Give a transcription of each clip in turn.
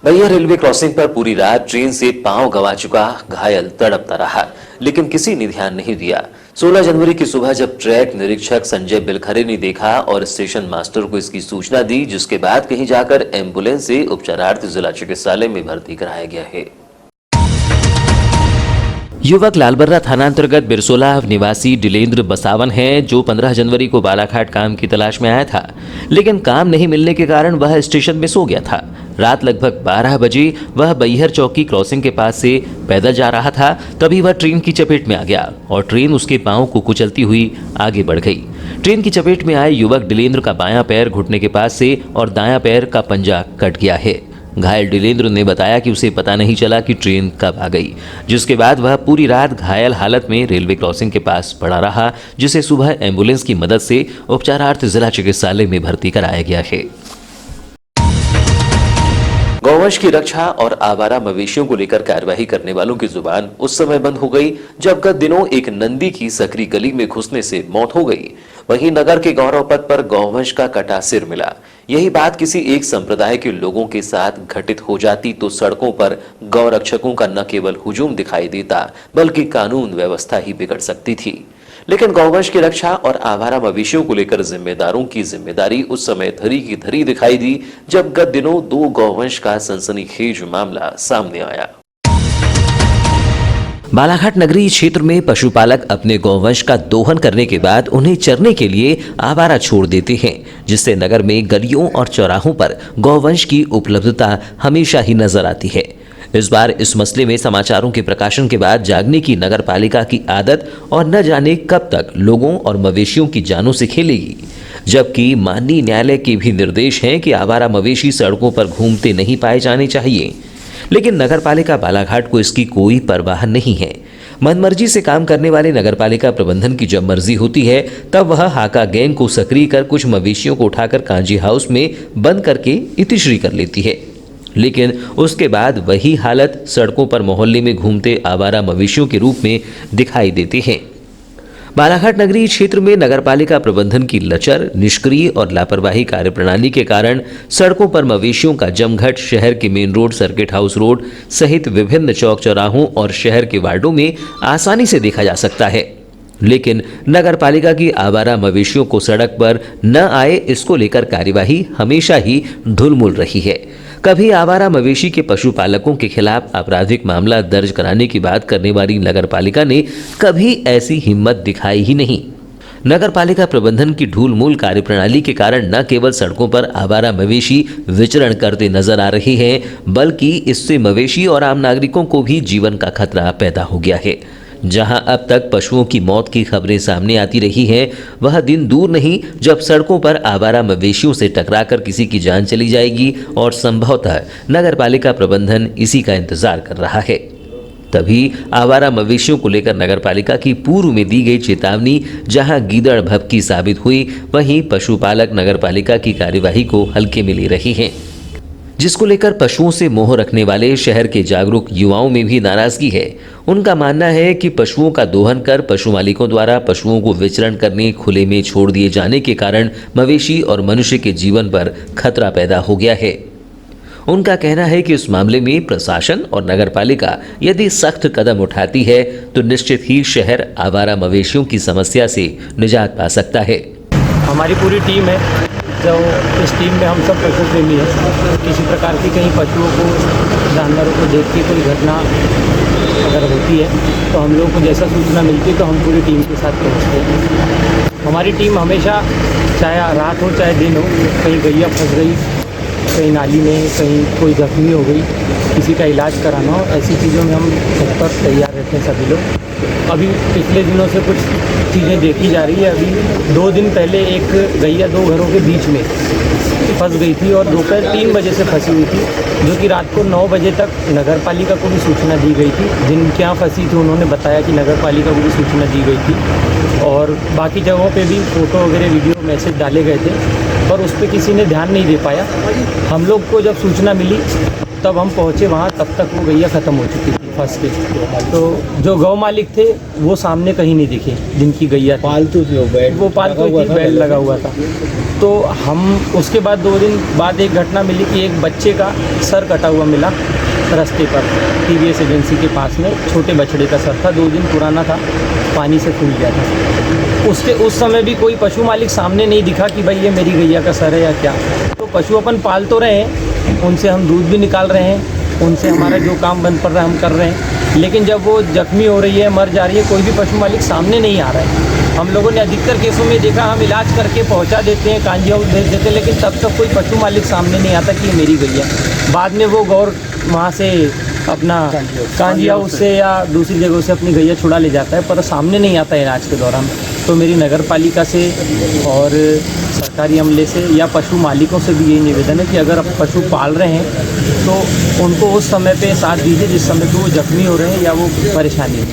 भैया railway crossing पर पूरी रात ट्रेन से पांव गंवा चुका घायल तड़पता रहा, लेकिन किसी ने ध्यान नहीं दिया। 16 जनवरी की सुबह जब ट्रैक निरीक्षक संजय बिलखरे ने देखा और स्टेशन मास्टर को इसकी सूचना दी, जिसके बाद कहीं जाकर एम्बुलेंस से उपचारार्थ जिला चिकित्सालय में भर्ती कराया गया है। युवक लालबर्रा थाना अंतर्गत बिरसोला निवासी डिलेंद्र बसावन है, जो 15 जनवरी को बालाघाट काम की तलाश में आया था, लेकिन काम नहीं मिलने के कारण वह स्टेशन में सो गया था। रात लगभग 12 बजे वह बैहर चौकी क्रॉसिंग के पास से पैदल जा रहा था, तभी वह ट्रेन की चपेट में आ गया और ट्रेन उसके पांव को कुचलती हुई आगे बढ़ गई। ट्रेन की चपेट में आए युवक डिलेंद्र का बायां पैर घुटने के पास से और दायां पैर का पंजा कट गया है। घायल डिलेंद्र ने बताया कि उसे पता नहीं चला कि ट्रेन कब आ गई, जिसके बाद वह पूरी रात घायल हालत में रेलवे क्रॉसिंग के पास पड़ा रहा, जिसे सुबह एम्बुलेंस की मदद से उपचारार्थ जिला चिकित्सालय में भर्ती कराया गया है। गौवंश की रक्षा और आवारा मवेशियों को लेकर कार्यवाही करने वालों की जुबान उस समय बंद हो गई जब गत दिनों एक नंदी की सकरी गली में घुसने से मौत हो गई। वहीं नगर के गौरव पथ पर गौवंश का कटा सिर मिला। यही बात किसी एक संप्रदाय के लोगों के साथ घटित हो जाती तो सड़कों पर गौरक्षकों का न केवल हुजूम दिखाई देता, बल्कि कानून व्यवस्था ही बिगड़ सकती थी। लेकिन गौवंश की रक्षा और आवारा मवेशियों को लेकर जिम्मेदारों की जिम्मेदारी उस समय धरी की धरी दिखाई दी जब गत दिनों 2 गौवंश का सनसनीखेज मामला सामने आया। बालाघाट नगरीय क्षेत्र में पशुपालक अपने गौवंश का दोहन करने के बाद उन्हें चरने के लिए आवारा छोड़ देते हैं, जिससे नगर में गलियों और चौराहों पर गौवंश की उपलब्धता हमेशा ही नजर आती है। इस बार इस मसले में समाचारों के प्रकाशन के बाद जागने की नगर पालिका की आदत और न जाने कब तक लोगों और मवेशियों की जानों से खेलेगी, जबकि माननीय न्यायालय के भी निर्देश हैं कि आवारा मवेशी सड़कों पर घूमते नहीं पाए जाने चाहिए। लेकिन नगरपालिका बालाघाट को इसकी कोई परवाह नहीं है। मनमर्जी से काम करने वाले नगरपालिका प्रबंधन की जब मर्जी होती है तब वह हाका गैंग को सक्रिय कर कुछ मवेशियों को उठाकर कांजी हाउस में बंद करके इतिश्री कर लेती है, लेकिन उसके बाद वही हालत सड़कों पर मोहल्ले में घूमते आवारा मवेशियों के रूप में दिखाई देते हैं। बालाघाट नगरीय क्षेत्र में नगरपालिका प्रबंधन की लचर, निष्क्रिय और लापरवाही कार्यप्रणाली के कारण सड़कों पर मवेशियों का जमघट शहर के main road, circuit house road सहित विभिन्न चौक चौराहों और शहर के वार्डों में आसानी से देखा जा सकता है। लेकिन नगरपालिका की आवारा मवेशियों को सड़क पर न आए, इसको लेकर कार्यवाही हमेशा ही ढुलमुल रही है। कभी आवारा मवेशी के पशुपालकों के खिलाफ आपराधिक मामला दर्ज कराने की बात करने वाली नगरपालिका ने कभी ऐसी हिम्मत दिखाई ही नहीं। नगरपालिका प्रबंधन की ढूलमूल कार्यप्रणाली के कारण न केवल सड़कों पर आवारा मवेशी विचरण करते नजर आ रहे हैं, बल्कि इससे मवेशी और आम नागरिकों को भी जीवन का खतरा पैदा हो गया है। जहां अब तक पशुओं की मौत की खबरें सामने आती रही हैं, वह दिन दूर नहीं जब सड़कों पर आवारा मवेशियों से टकराकर किसी की जान चली जाएगी और संभवतः नगरपालिका प्रबंधन इसी का इंतजार कर रहा है। तभी आवारा मवेशियों को लेकर नगरपालिका की पूर्व में दी गई चेतावनी जहां गीदड़ भभकी साबित हुई, वहीं पशुपालक नगरपालिका की कार्यवाही को हल्के में ले रही हैं, जिसको लेकर पशुओं से मोह रखने वाले शहर के जागरूक युवाओं में भी नाराजगी है। उनका मानना है कि पशुओं का दोहन कर पशु मालिकों द्वारा पशुओं को विचरण करने खुले में छोड़ दिए जाने के कारण मवेशी और मनुष्य के जीवन पर खतरा पैदा हो गया है। उनका कहना है कि इस मामले में प्रशासन और नगरपालिका यदि सख्त कदम उठाती है तो निश्चित ही शहर आवारा मवेशियों की समस्या से निजात पा सकता है। हमारी पूरी टीम है, जो इस टीम में हम सब पशु प्रेमी हैं। किसी प्रकार की कहीं पशुओं को, जानवरों को देख के कोई घटना अगर होती है तो हम लोगों को जैसा सूचना मिलती है तो हम पूरी टीम के साथ पहुँचते हैं। हमारी टीम हमेशा, चाहे रात हो चाहे दिन हो, कहीं गैया फंस गई, कहीं नाली में, कहीं कोई जख्मी हो गई, किसी का इलाज कराना हो, ऐसी चीज़ों में हम तत्पर तैयार रहते हैं सभी लोग। अभी पिछले दिनों से कुछ चीज़ें देखी जा रही है। अभी 2 दिन पहले एक गैया 2 घरों के बीच में फंस गई थी और दोपहर 3 बजे से फंसी हुई थी, जो कि रात को 9 बजे तक नगरपालिका को भी सूचना दी गई थी। जिनके यहाँ फंसी थी उन्होंने बताया कि नगरपालिका को भी सूचना दी गई थी और बाकी जगहों पे भी फ़ोटो वगैरह, वीडियो, मैसेज डाले गए थे, पर उस पर किसी ने ध्यान नहीं दे पाया। हम लोग को जब सूचना मिली तब हम पहुँचे वहाँ, तब तक वो गैया ख़त्म हो चुकी थी फंस के। तो जो गौ मालिक थे वो सामने कहीं नहीं दिखे, जिनकी गैया पालतू थी, वो पालतू थी, बेल्ट लगा हुआ था। तो हम उसके बाद 2 दिन बाद एक घटना मिली कि एक बच्चे का सर कटा हुआ मिला रास्ते पर, TVS एजेंसी के पास में। छोटे बछड़े का सर था, 2 दिन पुराना था, पानी से फूल गया था। उस समय भी कोई पशु मालिक सामने नहीं दिखा कि भाई ये मेरी गैया का सर है या क्या। तो पशु अपन पाल तो रहे हैं, उनसे हम दूध भी निकाल रहे हैं, उनसे हमारा जो काम बंद पड़ रहा है हम कर रहे हैं, लेकिन जब वो जख्मी हो रही है, मर जा रही है, कोई भी पशु मालिक सामने नहीं आ रहा है। हम लोगों ने अधिकतर केसों में देखा, हम इलाज करके पहुंचा देते हैं, कांजी हाउस भेज देते हैं, लेकिन तब तक कोई पशु मालिक सामने नहीं आता कि ये मेरी गैया। बाद में वो गौर वहाँ से अपना कांजी हाउस से या दूसरी जगहों से अपनी गैया छुड़ा ले जाता है, पर सामने नहीं आता इलाज के दौरान। तो मेरी नगर पालिका से और सरकारी अमले से या पशु मालिकों से भी यही निवेदन है कि अगर आप पशु पाल रहे हैं तो उनको उस समय पे साथ दीजिए जिस समय पे वो जख्मी हो रहे हैं या वो परेशानी है।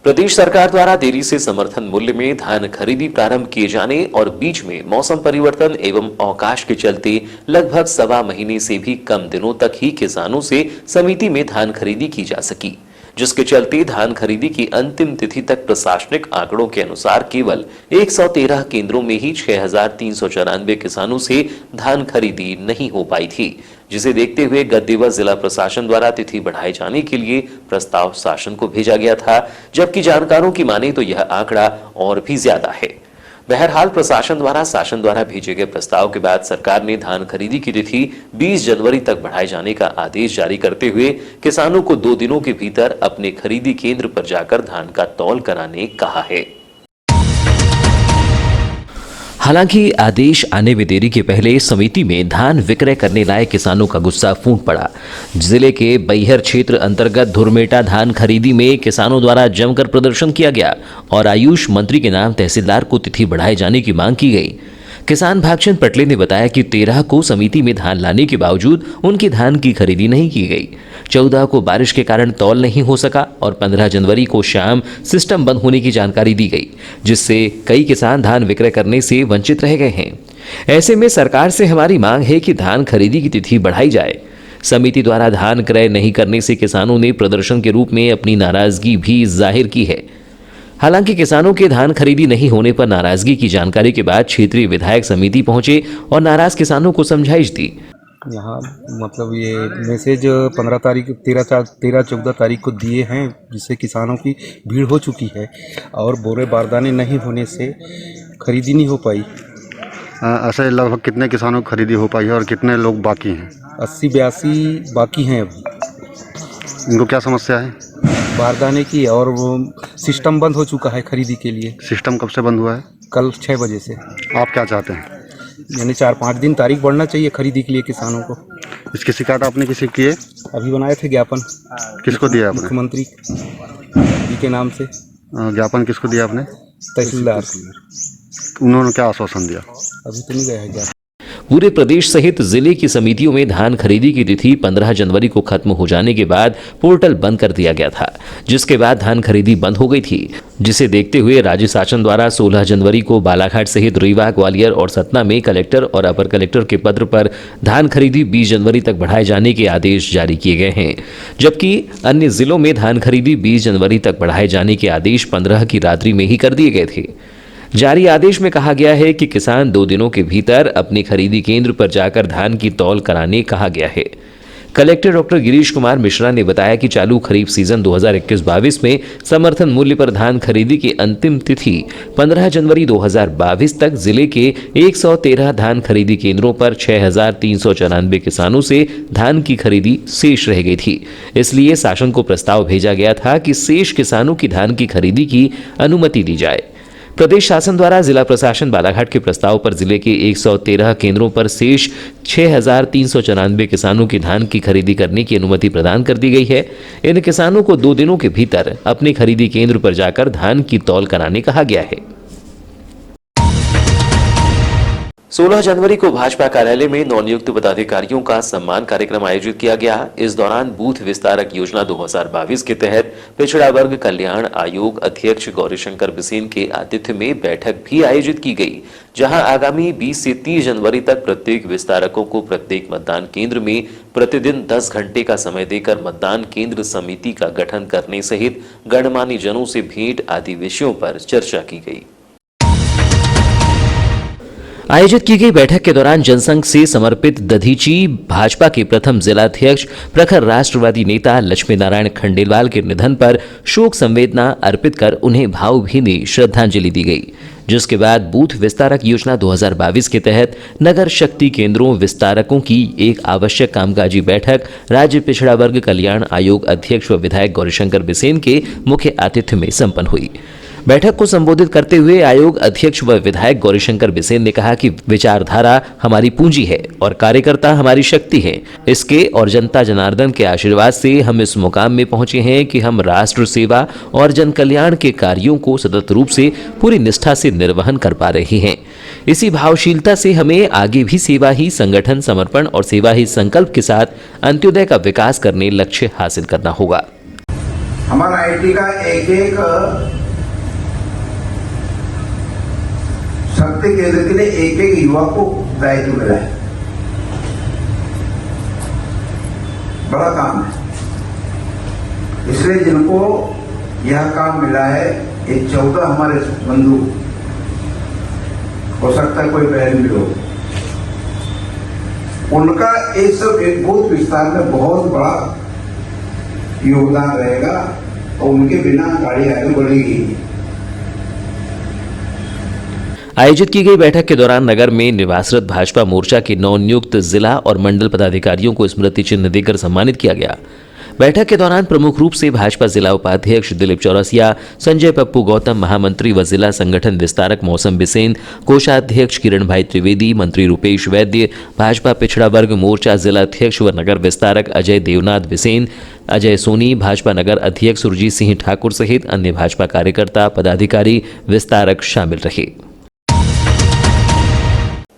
प्रदेश सरकार द्वारा देरी से समर्थन मूल्य में धान खरीदी प्रारंभ किए जाने और बीच में मौसम परिवर्तन एवं अवकाश के चलते लगभग 1.25 महीने से भी कम दिनों तक ही किसानों से समिति में धान खरीदी की जा सकी, जिसके चलते धान खरीदी की अंतिम तिथि तक प्रशासनिक आंकड़ों के अनुसार केवल 113 केंद्रों में ही 6,394 किसानों से धान खरीदी नहीं हो पाई थी, जिसे देखते हुए गत दिवस जिला प्रशासन द्वारा तिथि बढ़ाए जाने के लिए प्रस्ताव शासन को भेजा गया था, जबकि जानकारों की माने तो यह आंकड़ा और भी ज्यादा है। बहरहाल प्रशासन द्वारा भेजे गए प्रस्ताव के बाद सरकार ने धान खरीदी की तिथि 20 जनवरी तक बढ़ाए जाने का आदेश जारी करते हुए किसानों को 2 दिनों के भीतर अपने खरीदी केंद्र पर जाकर धान का तौल कराने कहा है। हालांकि आदेश आने में देरी के पहले समिति में धान विक्रय करने लाए किसानों का गुस्सा फूट पड़ा। जिले के बैहर क्षेत्र अंतर्गत धुरमेटा धान खरीदी में किसानों द्वारा जमकर प्रदर्शन किया गया और आयुष मंत्री के नाम तहसीलदार को तिथि बढ़ाए जाने की मांग की गई। किसान भागचंद पटले ने बताया कि 13 को समिति में धान लाने के बावजूद उनकी धान की खरीदी नहीं की गई। 14 को बारिश के कारण तौल नहीं हो सका और 15 जनवरी को शाम सिस्टम बंद होने की जानकारी दी गई, जिससे कई किसान धान विक्रय करने से वंचित रह गए हैं। ऐसे में सरकार से हमारी मांग है कि धान खरीदी की तिथि बढ़ाई जाए। समिति द्वारा धान क्रय नहीं करने से किसानों ने प्रदर्शन के रूप में अपनी नाराजगी भी जाहिर की है। हालांकि किसानों के धान खरीदी नहीं होने पर नाराजगी की जानकारी के बाद क्षेत्रीय विधायक समिति पहुंचे और नाराज किसानों को समझाइश दी। यहाँ मतलब ये मैसेज 13-14 तारीख को दिए हैं, जिससे किसानों की भीड़ हो चुकी है और बोरे बारदाने नहीं होने से खरीदी नहीं हो पाई। ऐसे लगभग कितने किसानों की खरीदी हो पाई है और कितने लोग बाकी हैं? 80-82 बाकी हैं अभी। इनको क्या समस्या है? बारदाने की, और वो सिस्टम बंद हो चुका है खरीदी के लिए। सिस्टम कब से बंद हुआ है? कल 6 बजे से। आप क्या चाहते हैं? यानी 4-5 दिन तारीख बढ़ना चाहिए खरीदी के लिए किसानों को। इसकी शिकायत आपने किसी की है? अभी बनाए थे ज्ञापन। किसको दिया आपने? मुख्यमंत्री जी के नाम से। ज्ञापन किसको दिया आपने? तहसीलदार। उन्होंने क्या आश्वासन दिया? अभी तो नहीं गया है ज्ञापन। पूरे प्रदेश सहित जिले की समितियों में धान खरीदी की तिथि 15 जनवरी को खत्म हो जाने के बाद पोर्टल बंद कर दिया गया था, जिसके बाद धान खरीदी बंद हो गई थी, जिसे देखते हुए राज्य शासन द्वारा 16 जनवरी को बालाघाट सहित रीवा, ग्वालियर और सतना में कलेक्टर और अपर कलेक्टर के पद पर धान खरीदी 20 जनवरी तक बढ़ाए जाने के आदेश जारी किए गए हैं, जबकि अन्य जिलों में धान खरीदी 20 जनवरी तक बढ़ाए जाने के आदेश 15 की रात्रि में ही कर दिए गए थे। जारी आदेश में कहा गया है कि किसान 2 दिनों के भीतर अपने खरीदी केंद्र पर जाकर धान की तौल कराने कहा गया है। कलेक्टर डॉक्टर गिरीश कुमार मिश्रा ने बताया कि चालू खरीफ सीजन 2021-22 में समर्थन मूल्य पर धान खरीदी की अंतिम तिथि 15 जनवरी 2022 तक जिले के 113 धान खरीदी केंद्रों पर 6,394 किसानों से धान की खरीदी शेष रह गई थी। इसलिए शासन को प्रस्ताव भेजा गया था कि शेष किसानों की धान की खरीदी की अनुमति दी जाए। प्रदेश शासन द्वारा जिला प्रशासन बालाघाट के प्रस्ताव पर जिले के 113 केंद्रों पर शेष 6,394 किसानों की धान की खरीदी करने की अनुमति प्रदान कर दी गई है। इन किसानों को 2 दिनों के भीतर अपने खरीदी केंद्र पर जाकर धान की तौल कराने कहा गया है। 16 जनवरी को भाजपा कार्यालय में नवनियुक्त पदाधिकारियों का सम्मान कार्यक्रम आयोजित किया गया। इस दौरान बूथ विस्तारक योजना 2022 के तहत पिछड़ा वर्ग कल्याण आयोग अध्यक्ष गौरीशंकर बिसेन के आतिथ्य में बैठक भी आयोजित की गई, जहां आगामी 20 से 30 जनवरी तक प्रत्येक विस्तारकों को प्रत्येक मतदान केंद्र में प्रतिदिन 10 घंटे का समय देकर मतदान केंद्र समिति का गठन करने सहित गणमान्य जनों से भेंट आदि विषयों पर चर्चा की गई। आयोजित की गई बैठक के दौरान जनसंघ से समर्पित दधीची भाजपा के प्रथम जिलाध्यक्ष प्रखर राष्ट्रवादी नेता लक्ष्मी नारायण खंडेलवाल के निधन पर शोक संवेदना अर्पित कर उन्हें भावभीनी श्रद्धांजलि दी गई, जिसके बाद बूथ विस्तारक योजना 2022 के तहत नगर शक्ति केंद्रों विस्तारकों की एक आवश्यक कामकाजी बैठक राज्य पिछड़ा वर्ग कल्याण आयोग अध्यक्ष व विधायक गौरीशंकर बिसेन के मुख्य आतिथ्य में संपन्न हुई। बैठक को संबोधित करते हुए आयोग अध्यक्ष व विधायक गौरीशंकर बिसेन ने कहा कि विचारधारा हमारी पूंजी है और कार्यकर्ता हमारी शक्ति है। इसके और जनता जनार्दन के आशीर्वाद से हम इस मुकाम में पहुंचे हैं कि हम राष्ट्र सेवा और जन कल्याण के कार्यों को सतत रूप से पूरी निष्ठा से निर्वहन कर पा रहे हैं। इसी भावशीलता से हमें आगे भी सेवा ही संगठन, समर्पण और सेवा ही संकल्प के साथ अंत्योदय का विकास करने लक्ष्य हासिल करना होगा। हमारा आईटी का एक शक्ति केंद्र के लिए एक युवा को दायित्व मिला है। बड़ा काम है, इसलिए जिनको यह काम मिला है, ये 14 हमारे बंधु, हो सकता है कोई बहन भी हो, उनका इस बूथ विस्तार में बहुत बड़ा योगदान रहेगा और उनके बिना गाड़ी आगे बढ़ेगी। आयोजित की गई बैठक के दौरान नगर में निवासरत भाजपा मोर्चा के नवनियुक्त जिला और मंडल पदाधिकारियों को स्मृति चिन्ह देकर सम्मानित किया गया। बैठक के दौरान प्रमुख रूप से भाजपा जिला उपाध्यक्ष दिलीप चौरसिया, संजय पप्पू गौतम, महामंत्री व जिला संगठन विस्तारक मौसम बिसेन, कोषाध्यक्ष किरण भाई त्रिवेदी, मंत्री रुपेश वैद्य, भाजपा पिछड़ा वर्ग मोर्चा जिला अध्यक्ष व नगर विस्तारक अजय देवनाथ बिसेन, अजय सोनी, भाजपा नगर अध्यक्ष सुरजीत सिंह ठाकुर सहित अन्य भाजपा कार्यकर्ता, पदाधिकारी, विस्तारक शामिल रहे।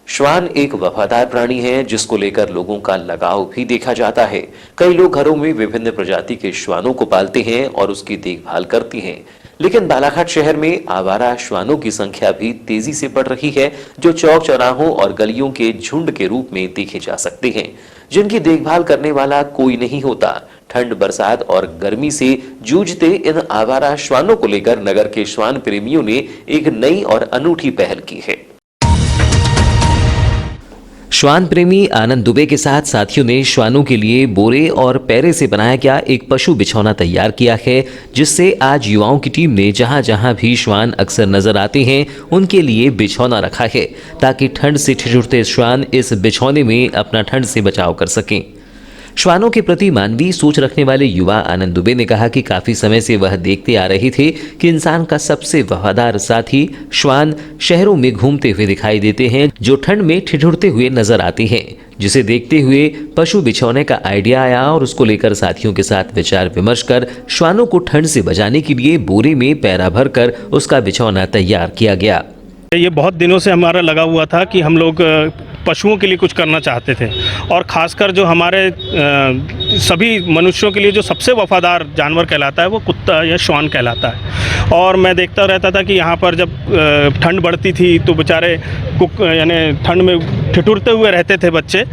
श्वान एक वफादार प्राणी है जिसको लेकर लोगों का लगाव भी देखा जाता है। कई लोग घरों में विभिन्न प्रजाति के श्वानों को पालते हैं और उसकी देखभाल करते हैं, लेकिन बालाघाट शहर में आवारा श्वानों की संख्या भी तेजी से बढ़ रही है, जो चौक चौराहों और गलियों के झुंड के रूप में देखे जा सकते हैं, जिनकी देखभाल करने वाला कोई नहीं होता। ठंड, बरसात और गर्मी से जूझते इन आवारा श्वानों को लेकर नगर के श्वान प्रेमियों ने एक नई और अनूठी पहल की है। श्वान प्रेमी आनंद दुबे के साथ साथियों ने श्वानों के लिए बोरे और पैरे से बनाया गया एक पशु बिछौना तैयार किया है, जिससे आज युवाओं की टीम ने जहां जहां भी श्वान अक्सर नजर आते हैं उनके लिए बिछौना रखा है, ताकि ठंड से ठिठुरते श्वान इस बिछौने में अपना ठंड से बचाव कर सकें। श्वानों के प्रति मानवीय सोच रखने वाले युवा आनंद दुबे ने कहा कि काफी समय से वह देखते आ रहे थे कि इंसान का सबसे वफादार साथी श्वान शहरों में घूमते हुए दिखाई देते हैं, जो ठंड में ठिठुरते हुए नजर आते हैं, जिसे देखते हुए पशु बिछौने का आइडिया आया और उसको लेकर साथियों के साथ विचार विमर्श कर श्वानों को ठंड से बचाने के लिए बोरे में पैरा भरकर उसका बिछौना तैयार किया गया। ये बहुत दिनों से हमारा लगा हुआ था कि हम लोग पशुओं के लिए कुछ करना चाहते थे, और ख़ासकर जो हमारे सभी मनुष्यों के लिए जो सबसे वफादार जानवर कहलाता है वो कुत्ता या श्वान कहलाता है। और मैं देखता रहता था कि यहाँ पर जब ठंड बढ़ती थी तो बेचारे यानी ठंड में ठिठुरते हुए रहते थे बच्चे,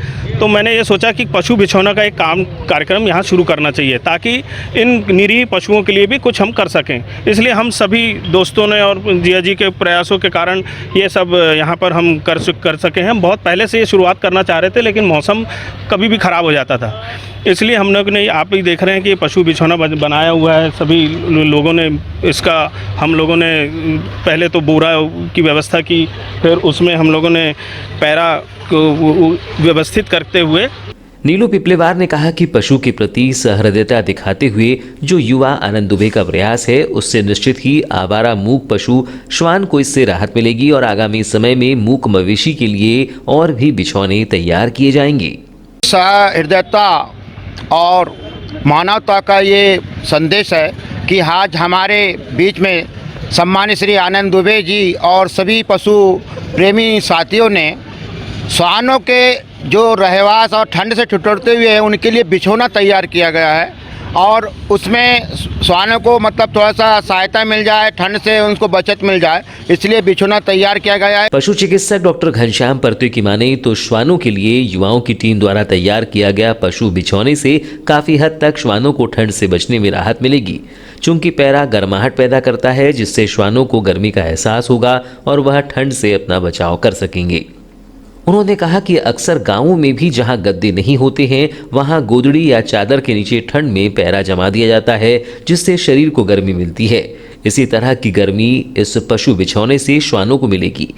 तो मैंने ये सोचा कि पशु बिछौना का एक कार्यक्रम यहाँ शुरू करना चाहिए, ताकि इन निरीह पशुओं के लिए भी कुछ हम कर सकें। इसलिए हम सभी दोस्तों ने और जिया जी के प्रयासों के कारण ये सब यहाँ पर हम कर सके हैं। बहुत पहले से ये शुरुआत करना चाह रहे थे, लेकिन मौसम कभी भी ख़राब हो जाता था, इसलिए हम लोग ने, आप भी देख रहे हैं कि पशु बिछौना बनाया हुआ है। सभी लोगों ने इसका, हम लोगों ने पहले तो बोरा की व्यवस्था की, फिर उसमें हम लोगों ने पैरा को व्यवस्थित करते हुए। नीलू पिपलेवार ने कहा कि पशु के प्रति सहृदयता दिखाते हुए जो युवा आनंद दुबे का प्रयास है, उससे निश्चित ही आवारा मूक पशु श्वान को इससे राहत मिलेगी और आगामी समय में मूक मवेशी के लिए और भी बिछौने तैयार किए जाएंगे। सहृदयता और मानवता का ये संदेश है कि आज हमारे बीच में सम्मानित श्री आनंद दुबे जी और सभी पशु प्रेमी साथियों ने श्वानों के जो रहवास और ठंड से ठिठुरते हुए हैं उनके लिए बिछौना तैयार किया गया है और उसमें श्वानों को मतलब थोड़ा सा सहायता मिल जाए, ठंड से उनको बचत मिल जाए, इसलिए बिछौना तैयार किया गया है। पशु चिकित्सक डॉक्टर घनश्याम परते की माने तो श्वानों के लिए युवाओं की टीम द्वारा तैयार किया गया पशु बिछौने से काफी हद तक श्वानों को ठंड से बचने में राहत मिलेगी, चूंकि पैरा गर्माहट पैदा करता है जिससे श्वानों को गर्मी का एहसास होगा और वह ठंड से अपना बचाव कर सकेंगे। उन्होंने कहा कि अक्सर गांवों में भी जहां गद्दे नहीं होते हैं वहां गोदड़ी या चादर के नीचे ठंड में पैरा जमा दिया जाता है जिससे शरीर को गर्मी मिलती है। इसी तरह की गर्मी इस पशु बिछौने से श्वानों को मिलेगी।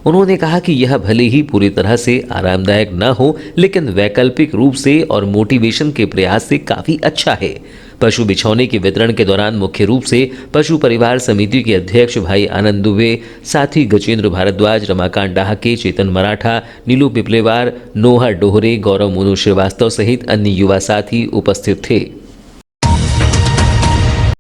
उन्होंने कहा कि यह भले ही पूरी तरह से आरामदायक न हो लेकिन वैकल्पिक रूप से और मोटिवेशन के प्रयास से काफी अच्छा है। पशु बिछौने के वितरण के दौरान मुख्य रूप से पशु परिवार समिति के अध्यक्ष भाई आनंद दुबे, साथी गजेंद्र भारद्वाज, रमाकांत डाहके, चेतन मराठा, नीलू पिपलेवार, नोहा डोहरे, गौरव मोनू श्रीवास्तव सहित अन्य युवा साथी उपस्थित थे।